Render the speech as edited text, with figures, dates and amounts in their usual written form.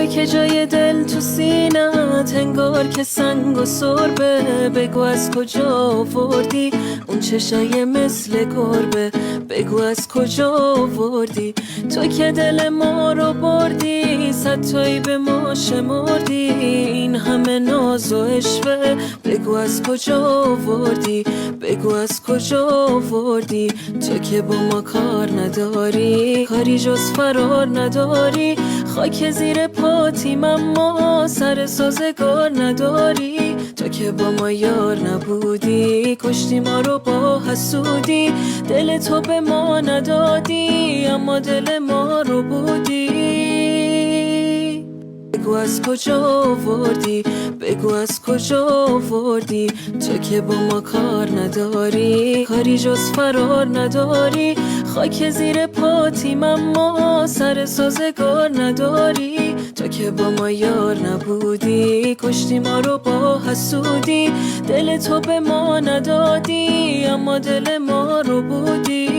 توی که جای دل تو سینت انگار که سنگ و سربه. بگو از کجا آوردی اون چشای مثل گربه، بگو از کجا آوردی. تو که دل ما رو بردی، صدتایی به ما شمردی، این همه ناز و عشوه، بگو از کجا آوردی، بگو از کجا آوردی. تو که با ما کار نداری، کاری جز فرار نداری، خاک زیر پاتیم اما سر سازگار نداری. تو که با ما یار نبودی، کشتی ما رو با حسودی، دل تو به ما ندادی اما دل ما رو بودی. بگو از کجا آوردی، بگو از کجا آوردی. تو که با ما کار نداری، کاری جز فرار نداری، خاک زیر پاتیم اما سر سازگار نداری. تو که با ما یار نبودی، کشتی ما رو با حسودی، دل تو به ما ندادی اما دل ما رو بودی.